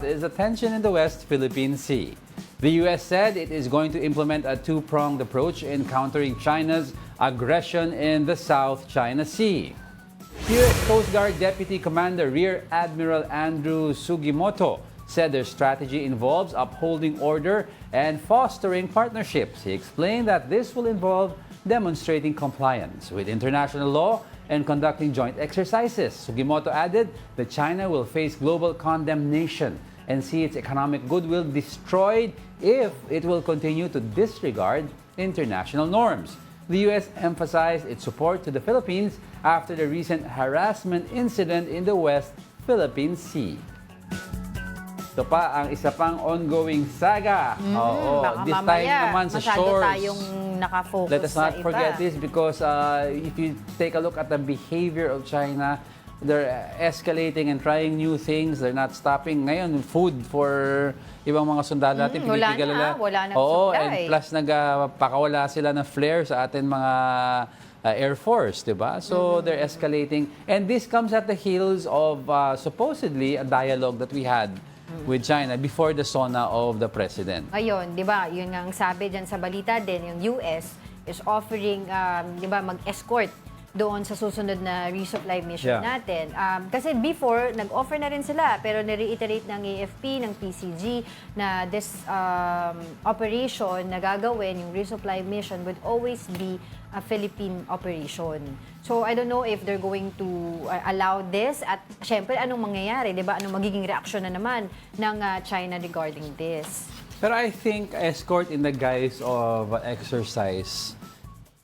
is the tension in the West Philippine Sea. The U.S. said it is going to implement a two-pronged approach in countering China's aggression in the South China Sea. U.S. Coast Guard Deputy Commander Rear Admiral Andrew Sugimoto said their strategy involves upholding order and fostering partnerships. He explained that this will involve demonstrating compliance with international law and conducting joint exercises. Sugimoto added that China will face global condemnation and see its economic goodwill destroyed if it will continue to disregard international norms. The U.S. emphasized its support to the Philippines after the recent harassment incident in the West Philippine Sea. Ito pa ang isa pang ongoing saga. Baka This mamaya, time naman sa masyado shores. tayong nakafocus Let us not sa iba. forget this because if you take a look at the behavior of China, they're escalating and trying new things. They're not stopping. Ngayon, food for ibang mga sundalo natin. Wala nang supply. And plus nagpakawala sila ng flare sa atin mga Air Force, di ba? So they're escalating. And this comes at the heels of supposedly a dialogue that we had with China before the SONA of the President. Ngayon, di ba, yun nga ang sabi dyan sa balita din, yung US is offering, di ba, mag-escort doon sa susunod na resupply mission natin. Kasi before, nag-offer na rin sila, pero nireiterate ng AFP, ng PCG, na this operation na gagawin, yung resupply mission, would always be a Philippine operation. So, I don't know if they're going to allow this at syempre, anong mangyayari, di ba? Anong magiging reaksyon na naman ng China regarding this? Pero I think escort in the guise of exercise,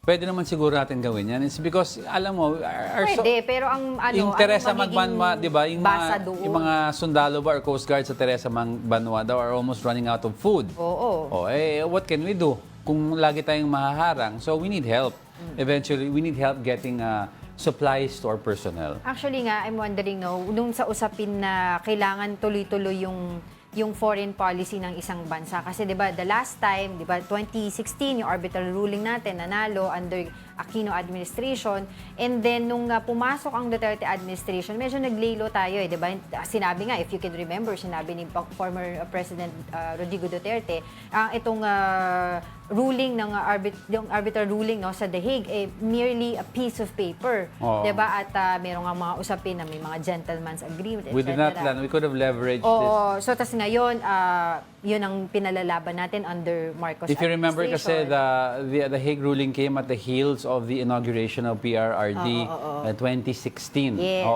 pwede naman siguro natin gawin yan. It's because, alam mo, Pwede, pero ang yung Teresa Magbanwa, di ba? Yung mga sundalo ba or Coast Guard sa Teresa Magbanwa daw are almost running out of food. Oo. What can we do? Kung lagi tayong mahaharang, so we need help. Eventually, we need help getting supplies to our personnel. Actually nga, I'm wondering, nung sa usapin na kailangan tuloy-tuloy yung foreign policy ng isang bansa. Kasi 'di ba, the last time, 'di ba, 2016 yung arbitral ruling natin nanalo under Aquino administration, and then nung pumasok ang Duterte administration, medyo naglaylo tayo 'di ba? Sinabi nga, if you can remember, sinabi ni former President Rodrigo Duterte, itong ruling ng yung arbitral ruling sa The Hague merely a piece of paper, 'di ba? At merong mga usapin na may mga gentleman's agreement, etc. We did not plan. We could have leveraged this. So tas ngayon, yun ang pinalalaban natin under Marcos If you remember kasi administration. the Hague ruling came at the heels of the inauguration of PRRD 2016. Yes.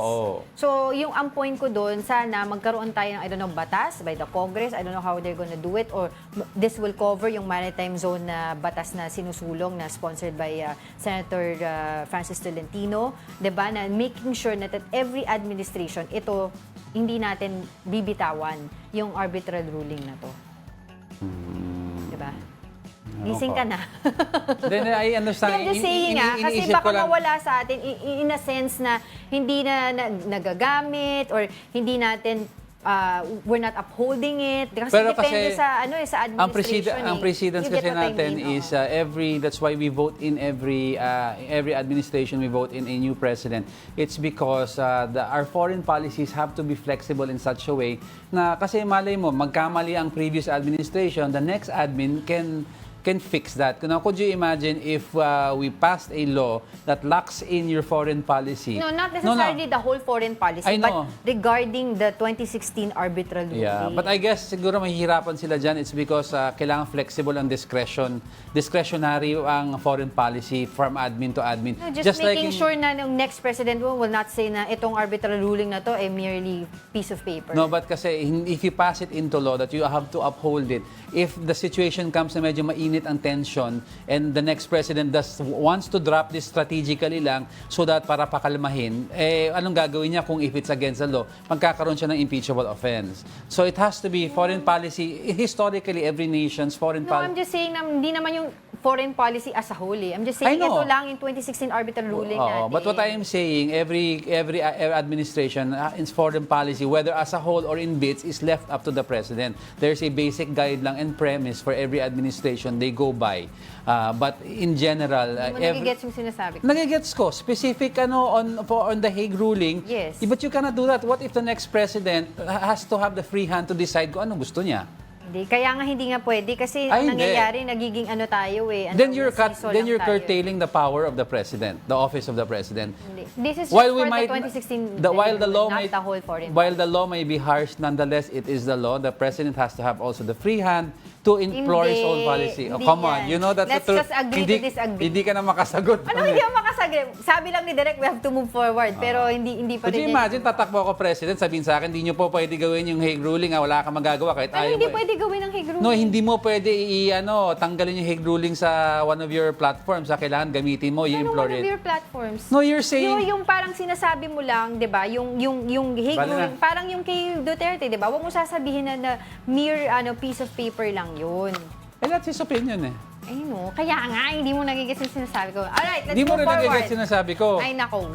So, yung ang point ko doon, sana magkaroon tayo ng, I don't know, batas by the Congress. I don't know how they're gonna do it, or this will cover yung maritime zone na batas na sinusulong na sponsored by Senator Francis Tolentino, 'di ba? Na making sure that at every administration, ito hindi natin bibitawan yung arbitral ruling na to. Diba? Gising ka na. Then I understand. I'm just saying kasi baka mawala sa atin in a sense na hindi na nagagamit or hindi natin we're not upholding it. Kasi pero depende kasi, sa administration. Ang precedence kasi natin is that's why we vote in every administration, we vote in a new president. It's because our foreign policies have to be flexible in such a way na kasi malay mo, magkamali ang previous administration, the next admin can fix that. Now, could you imagine if we passed a law that locks in your foreign policy? No, not necessarily the whole foreign policy, but regarding the 2016 arbitral ruling. Yeah, but I guess siguro mahihirapan sila dyan. It's because kailangan flexible ang discretionary ang foreign policy from admin to admin. No, just making sure na yung next president will not say na itong arbitral ruling na to ay merely piece of paper. No, but kasi if you pass it into law that you have to uphold it, if the situation comes na medyo mainit ang tension and the next president wants to drop this strategically lang so that para pakalmahin, anong gagawin niya kung if it's against the law? Magkakaroon siya ng impeachable offense. So it has to be foreign policy. Historically, every nation's foreign policy. No, I'm just saying na hindi naman yung foreign policy as a whole. I'm just I saying know. ito lang yung 2016 arbitral ruling Oo, natin. but what I am saying, every administration in foreign policy, whether as a whole or in bits, is left up to the president. There's a basic guide lang and premise for every administration they go by. But in general, Hindi mo nagigets yung sinasabi ko. nagigets ko. Specific on the Hague ruling. Yes. But you cannot do that. What if the next president has to have the free hand to decide kung anong gusto niya? Hindi. Kaya nga hindi nga pwede kasi Ay, ang hindi. nangyayari, nagiging ano tayo eh. Then you're lang tayo. curtailing the power of the president, the office of the president. Hindi. This is just While for we might, the 2016 while the law not might, the whole foreign while the law may be harsh, nonetheless, it is the law. The president has to have also the free hand to implore his own policy. Oh, Hindi come on, yan. you know that's Let's the truth. just agree to disagree. Hindi ka na makasagot. Ano hindi ako makasagot? Sabi lang ni Direk, we have to move forward. Pero hindi pa Could you rin imagine, tatakbo ako president, sabihin sa akin, hindi nyo po pwede gawin yung Hague ruling, wala kang magagawa kahit Ano ayaw hindi mo. pwede gawin ng Hague ruling? No, hindi mo pwede tanggalin yung Hague ruling sa one of your platforms. Kailangan gamitin mo, you Ano implore one of it. your platforms? No, you're saying... Yung parang sinasabi mo lang, 'di ba? Yung Hague Bale na. ruling, parang yung kay Duterte, 'di ba? Huwag mo sasabihin na mere piece of paper lang 'yun. that's his opinion eh. Ay no, kaya nga hindi mo nagigets yung sinasabi ko. Alright, let's Hindi mo move rin forward. nagigets sinasabi ko. Ay nako.